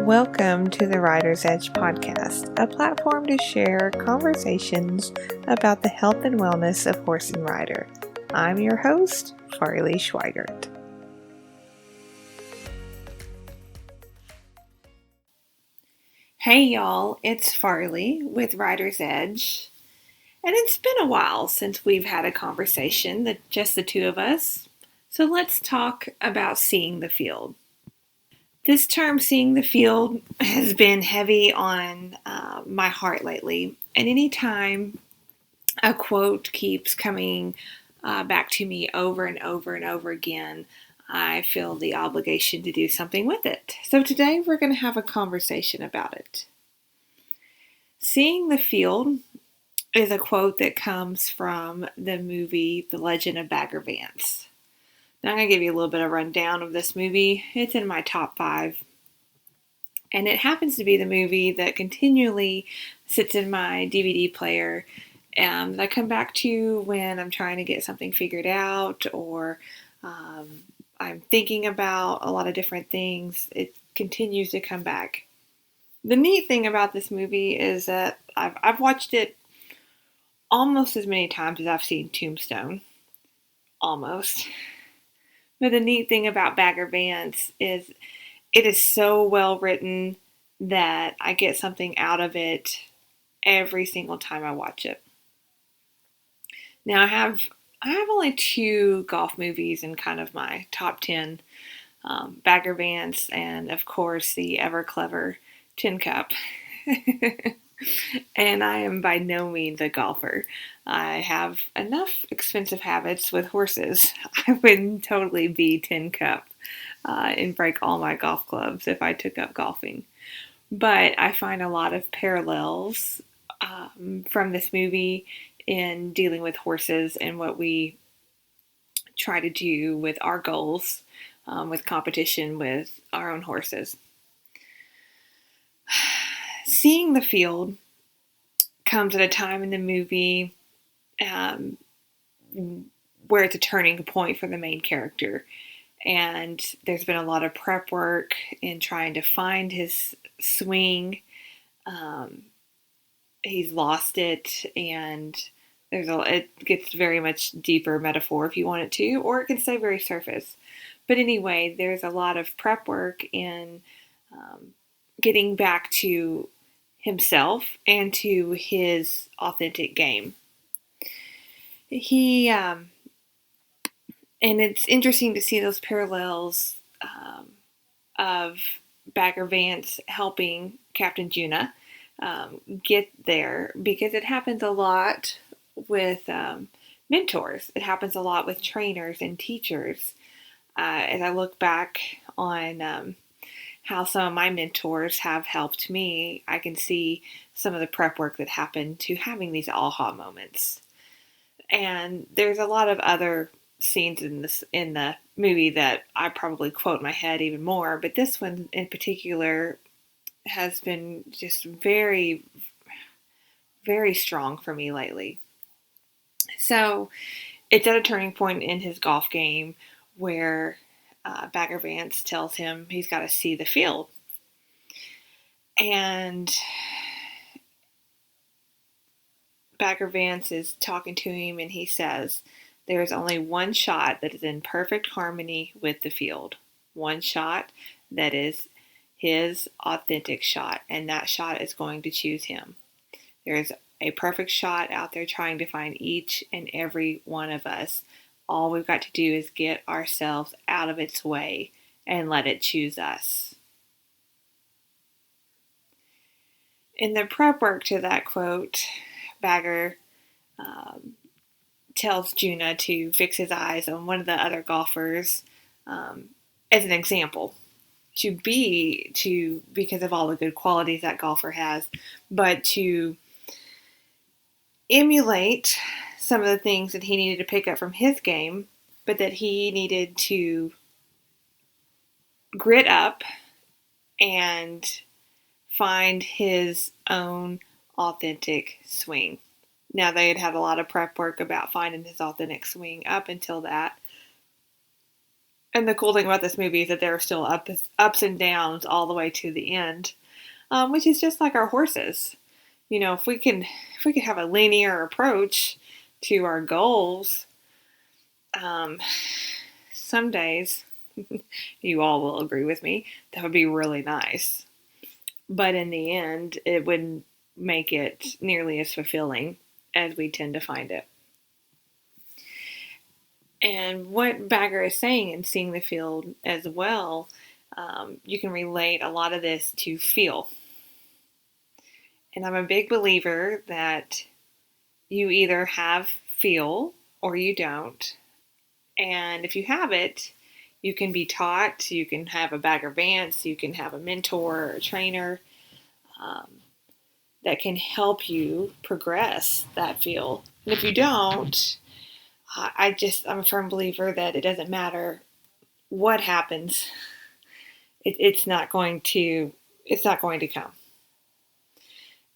Welcome to the Rider's Edge podcast, a platform to share conversations about the health and wellness of horse and rider. I'm your host, Farley Schweigert. Hey y'all, it's Farley with Rider's Edge. And it's been a while since we've had a conversation, just the two of us. So let's talk about seeing the field. This term, seeing the field, has been heavy on my heart lately. And anytime a quote keeps coming back to me over and over and over again, I feel the obligation to do something with it. So today we're going to have a conversation about it. Seeing the field is a quote that comes from the movie The Legend of Bagger Vance. Now I'm going to give you a little bit of a rundown of this movie. It's in my top 5. And it happens to be the movie that continually sits in my DVD player that I come back to when I'm trying to get something figured out or I'm thinking about a lot of different things. It continues to come back. The neat thing about this movie is that I've watched it almost as many times as I've seen Tombstone. Almost. But the neat thing about Bagger Vance is it is so well written that I get something out of it every single time I watch it. Now I have only 2 golf movies in kind of my top 10. Bagger Vance and of course the ever clever Tin Cup. And I am by no means a golfer. I have enough expensive habits with horses. I would totally be Tin Cup and break all my golf clubs if I took up golfing. But I find a lot of parallels from this movie in dealing with horses and what we try to do with our goals, with competition with our own horses. Seeing the field comes at a time in the movie where it's a turning point for the main character. And there's been a lot of prep work in trying to find his swing. He's lost it, and it gets very much deeper metaphor if you want it to, or it can stay very surface. But anyway, there's a lot of prep work in getting back to himself and to his authentic game. And it's interesting to see those parallels of Bagger Vance helping Captain Juna get there, because it happens a lot with mentors. It happens a lot with trainers and teachers. As I look back on how some of my mentors have helped me, I can see some of the prep work that happened to having these aha moments. And there's a lot of other scenes in the movie that I probably quote in my head even more, but this one in particular has been just very, very strong for me lately. So it's at a turning point in his golf game where Bagger Vance tells him he's got to see the field. And Bagger Vance is talking to him and he says, there is only one shot that is in perfect harmony with the field. One shot that is his authentic shot, and that shot is going to choose him. There is a perfect shot out there trying to find each and every one of us. All we've got to do is get ourselves out of its way and let it choose us. In the prep work to that quote, Bagger tells Juna to fix his eyes on one of the other golfers as an example. Because of all the good qualities that golfer has, but to emulate some of the things that he needed to pick up from his game, but that he needed to grit up and find his own authentic swing. Now, they had had a lot of prep work about finding his authentic swing up until that. And the cool thing about this movie is that there are still ups and downs all the way to the end, which is just like our horses. If we could have a linear approach to our goals, um, some days, you all will agree with me, that would be really nice. But in the end, it wouldn't make it nearly as fulfilling as we tend to find it. And what Bagger is saying in Seeing the Field as well, you can relate a lot of this to feel. And I'm a big believer that you either have feel or you don't. And if you have it, you can be taught, you can have a Bagger Vance, you can have a mentor or a trainer that can help you progress that feel. And if you don't, I'm a firm believer that it doesn't matter what happens, it's not going to come.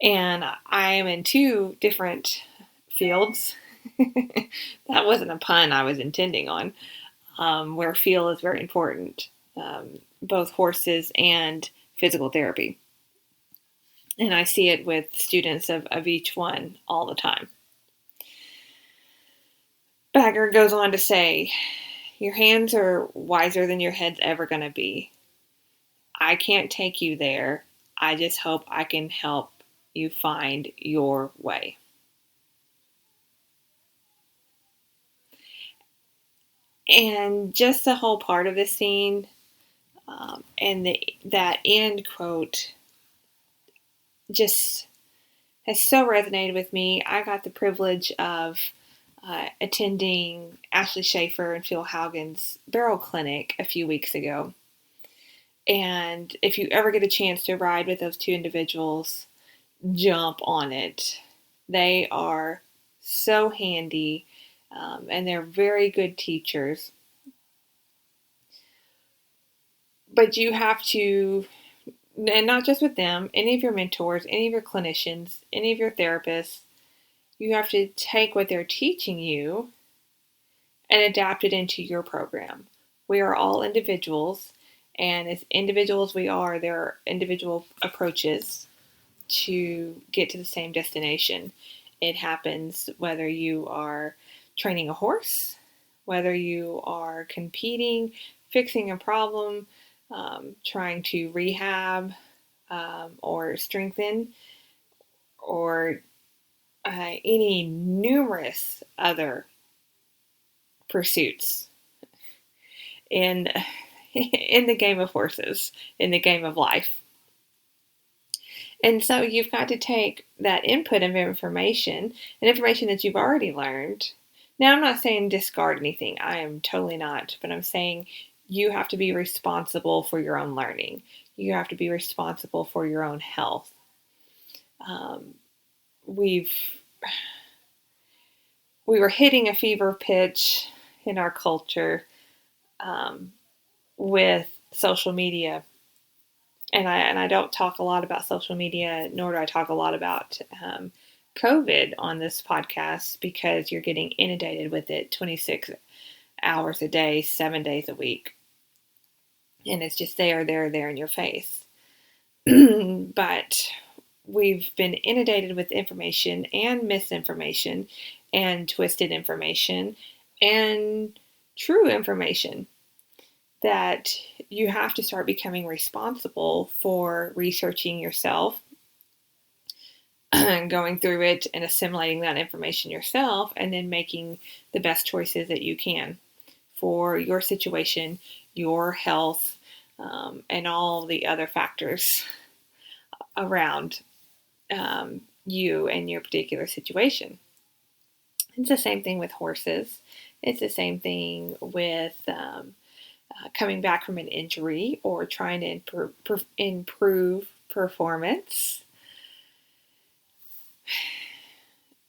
And I am in two different fields. That wasn't a pun I was intending on. Where feel is very important, both horses and physical therapy. And I see it with students of each one all the time. Bagger goes on to say, your hands are wiser than your head's ever going to be. I can't take you there. I just hope I can help you find your way. And just the whole part of the scene and that end quote just has so resonated with me. I got the privilege of attending Ashley Schaefer and Phil Haugen's Barrel Clinic a few weeks ago. And if you ever get a chance to ride with those two individuals, jump on it. They are so handy, and they're very good teachers. But you have to, and not just with them, any of your mentors, any of your clinicians, any of your therapists, you have to take what they're teaching you and adapt it into your program. We are all individuals, and as individuals we are, there are individual approaches to get to the same destination. It happens whether you are training a horse, whether you are competing, fixing a problem, trying to rehab or strengthen, or any numerous other pursuits in in the game of horses, in the game of life. And so you've got to take that input of information and information that you've already learned. Now, I'm not saying discard anything. I am totally not. But I'm saying you have to be responsible for your own learning. You have to be responsible for your own health. We were hitting a fever pitch in our culture with social media. And I don't talk a lot about social media, nor do I talk a lot about COVID on this podcast, because you're getting inundated with it 26 hours a day, 7 days a week. And it's just there in your face. But we've been inundated with information and misinformation and twisted information and true information that you have to start becoming responsible for researching yourself, going through it and assimilating that information yourself, and then making the best choices that you can for your situation, your health, and all the other factors around you and your particular situation. It's the same thing with horses. It's the same thing with coming back from an injury or trying to improve performance.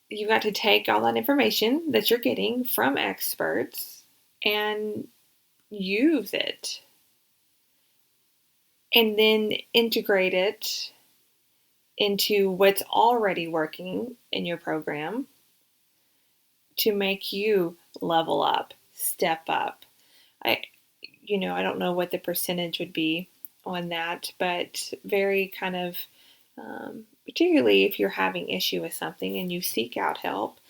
You've got to take all that information that you're getting from experts and use it. And then integrate it into what's already working in your program to make you level up, step up. I don't know what the percentage would be on that, but very kind of, particularly if you're having issue with something and you seek out help,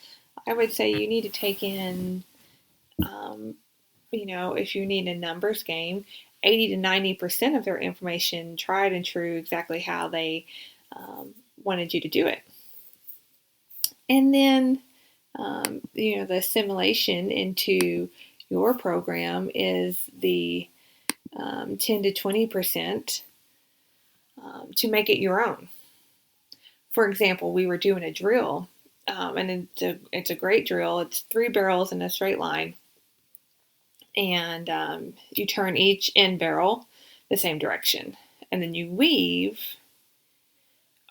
I would say you need to take in, if you need a numbers game, 80 to 90% of their information tried and true, exactly how they wanted you to do it. And then, the assimilation into your program is the 10 to 20% to make it your own. For example, we were doing a drill, and it's a great drill. It's 3 barrels in a straight line, and you turn each end barrel the same direction, and then you weave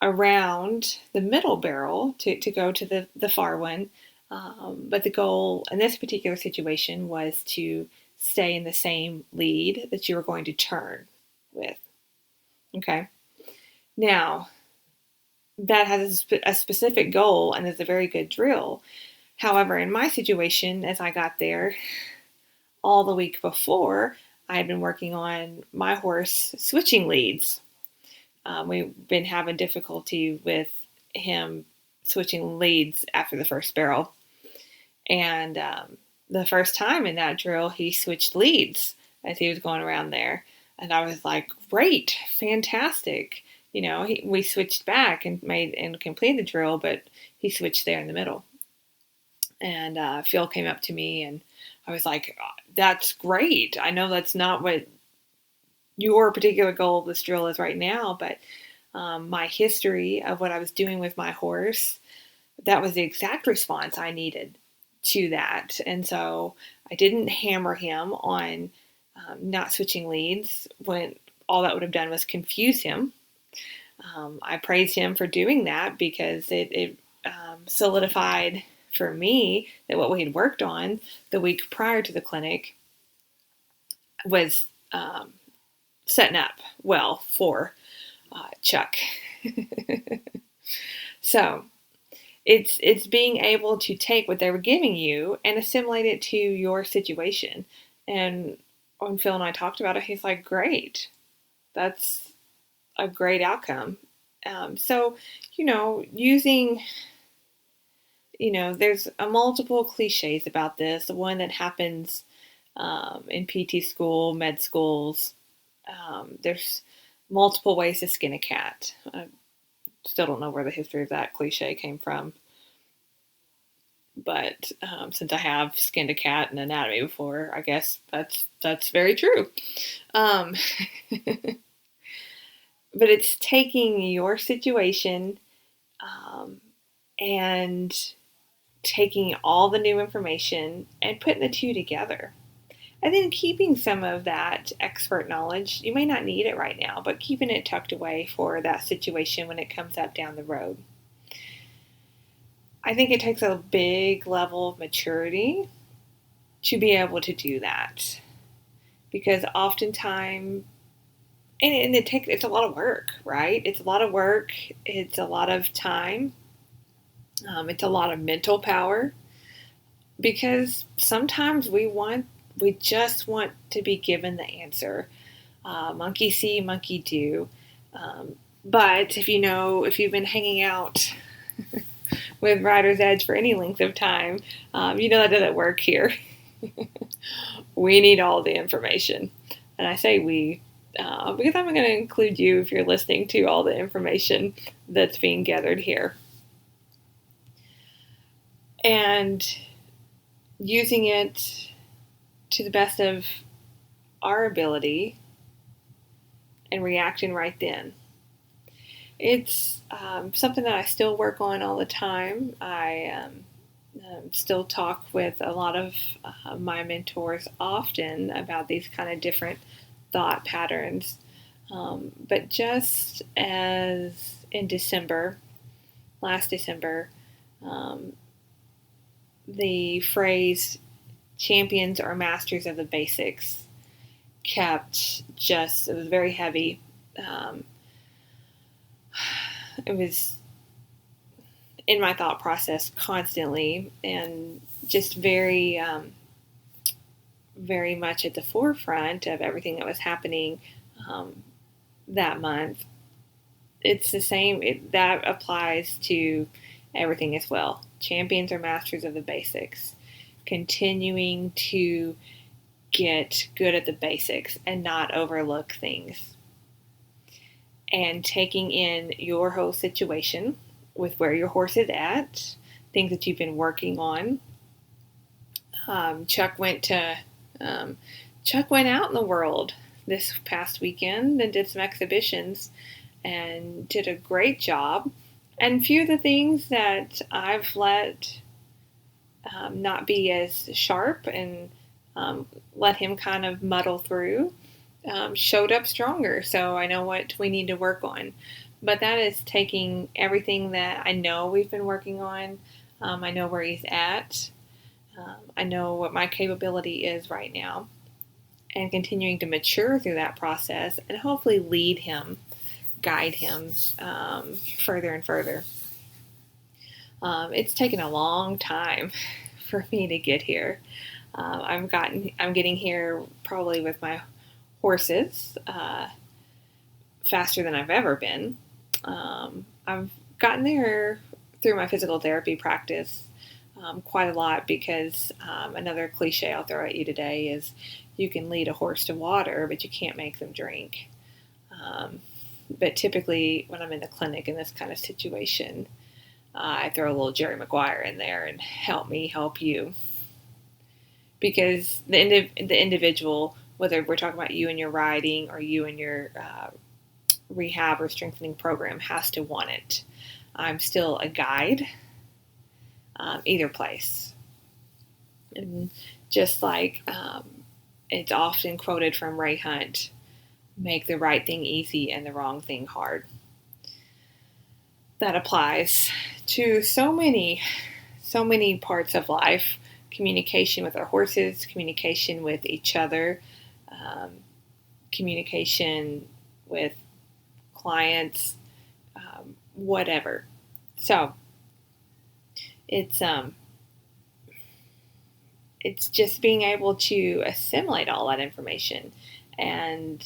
around the middle barrel to go to the far one. But the goal in this particular situation was to stay in the same lead that you were going to turn with. Okay. Now, that has a specific goal and is a very good drill. However, in my situation, as I got there, all the week before, I had been working on my horse switching leads. We've been having difficulty with him switching leads after the first barrel. And the first time in that drill, he switched leads as he was going around there. And I was like, great, fantastic. We switched back and completed the drill, but he switched there in the middle. And Phil came up to me and I was like, that's great. I know that's not what your particular goal of this drill is right now, but my history of what I was doing with my horse, that was the exact response I needed to that. And so I didn't hammer him on not switching leads when all that would have done was confuse him. I praised him for doing that because it solidified for me that what we had worked on the week prior to the clinic was setting up well for Chuck. So it's being able to take what they were giving you and assimilate it to your situation. And when Phil and I talked about it, he's like, great, that's a great outcome. So, using, there's a multiple cliches about this. The one that happens in PT school, med schools, there's multiple ways to skin a cat. I still don't know where the history of that cliche came from. But since I have skinned a cat in anatomy before, I guess that's very true. But it's taking your situation and taking all the new information and putting the two together. And then keeping some of that expert knowledge. You may not need it right now, but keeping it tucked away for that situation when it comes up down the road. I think it takes a big level of maturity to be able to do that. Because oftentimes, and it's a lot of work, right? It's a lot of work. It's a lot of time. It's a lot of mental power. Because sometimes we just want to be given the answer. Monkey see, monkey do. But if you've been hanging out with Rider's Edge for any length of time, that doesn't work here. We need all the information. And I say we, because I'm going to include you if you're listening to all the information that's being gathered here. And using it to the best of our ability and reacting right then. It's something that I still work on all the time. I still talk with a lot of my mentors often about these kind of different thought patterns. But just as in last December, the phrase champions are masters of the basics it was very heavy. It was in my thought process constantly and just very very much at the forefront of everything that was happening that month. It's the same, that applies to everything as well. Champions are masters of the basics. Continuing to get good at the basics and not overlook things. And taking in your whole situation with where your horse is at, things that you've been working on. Chuck went out in the world this past weekend and did some exhibitions and did a great job. And a few of the things that I've let not be as sharp and let him kind of muddle through showed up stronger. So I know what we need to work on. But that is taking everything that I know we've been working on. I know where he's at. I know what my capability is right now. And continuing to mature through that process and hopefully lead him, guide him further and further. It's taken a long time for me to get here. I'm getting here probably with my horses faster than I've ever been. I've gotten there through my physical therapy practice quite a lot because another cliche I'll throw at you today is you can lead a horse to water, but you can't make them drink. But typically when I'm in the clinic in this kind of situation, I throw a little Jerry Maguire in there and help me help you. Because the individual, whether we're talking about you and your riding or you and your rehab or strengthening program, has to want it. I'm still a guide, either place. And just like it's often quoted from Ray Hunt, make the right thing easy and the wrong thing hard. That applies to so many parts of life. Communication with our horses, communication with each other, communication with clients, whatever. So it's just being able to assimilate all that information, and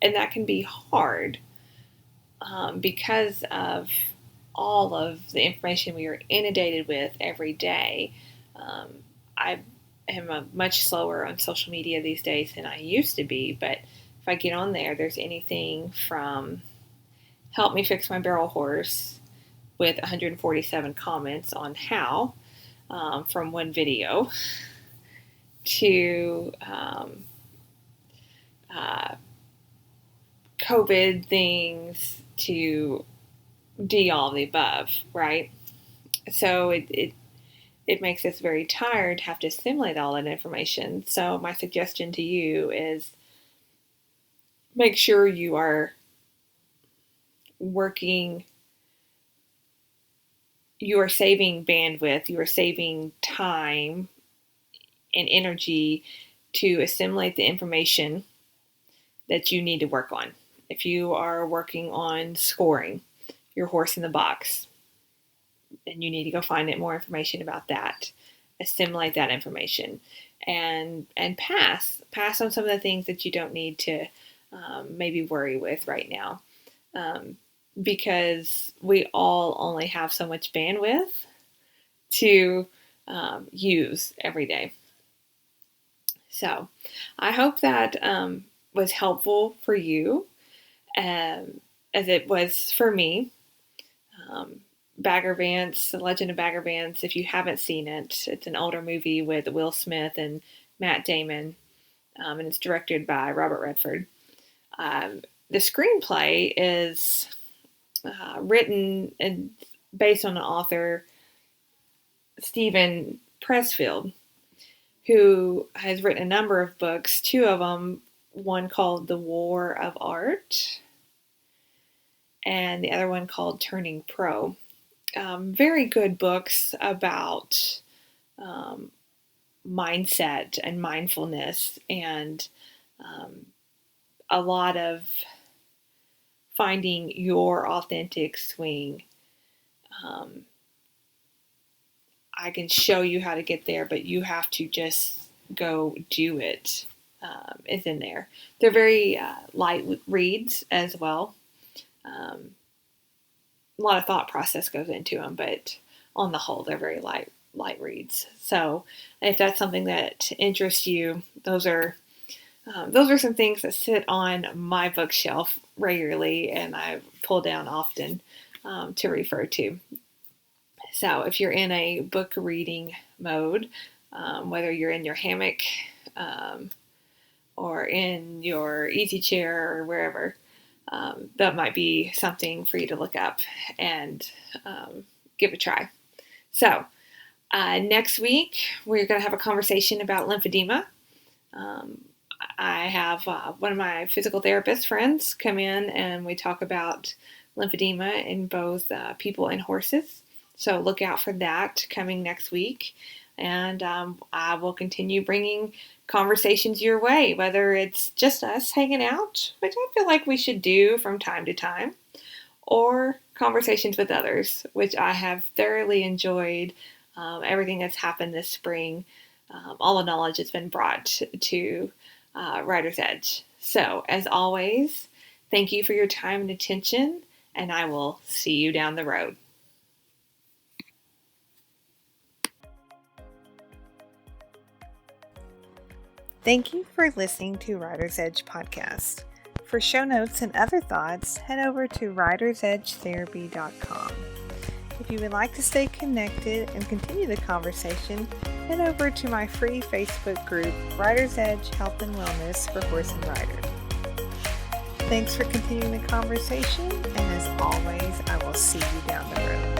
that can be hard because of all of the information we are inundated with every day. I am much slower on social media these days than I used to be, but if I get on there, there's anything from help me fix my barrel horse with 147 comments on how from one video to COVID things to D all of the above, right? So it makes us very tired to have to assimilate all that information. So my suggestion to you is make sure you are working, you are saving bandwidth, you are saving time and energy to assimilate the information that you need to work on. If you are working on scoring your horse in the box, and you need to go find more information about that, assimilate that information, and pass on some of the things that you don't need to maybe worry with right now, because we all only have so much bandwidth to use every day. So I hope that was helpful for you, as it was for me. Bagger Vance, The Legend of Bagger Vance, if you haven't seen it, it's an older movie with Will Smith and Matt Damon, and it's directed by Robert Redford. The screenplay is written and based on the author Stephen Pressfield, who has written a number of books, two of them, one called The War of Art and the other one called Turning Pro. Very good books about mindset and mindfulness, and a lot of finding your authentic swing. I can show you how to get there, but you have to just go do it is in there. They're very light reads as well. A lot of thought process goes into them, but on the whole, they're very light reads. So if that's something that interests you, those are some things that sit on my bookshelf regularly, and I pull down often to refer to. So if you're in a book reading mode, whether you're in your hammock or in your easy chair or wherever, that might be something for you to look up and give a try. So next week, we're going to have a conversation about lymphedema. I have one of my physical therapist friends come in, and we talk about lymphedema in both people and horses. So look out for that coming next week. And I will continue bringing conversations your way, whether it's just us hanging out, which I feel like we should do from time to time, or conversations with others, which I have thoroughly enjoyed. Everything that's happened this spring, all the knowledge that's been brought to Writer's Edge. So, as always, thank you for your time and attention, and I will see you down the road. Thank you for listening to Writer's Edge Podcast. For show notes and other thoughts, head over to writersedgetherapy.com. If you would like to stay connected and continue the conversation, head over to my free Facebook group, Writer's Edge Health and Wellness for Horse and Rider. Thanks for continuing the conversation, and as always, I will see you down the road.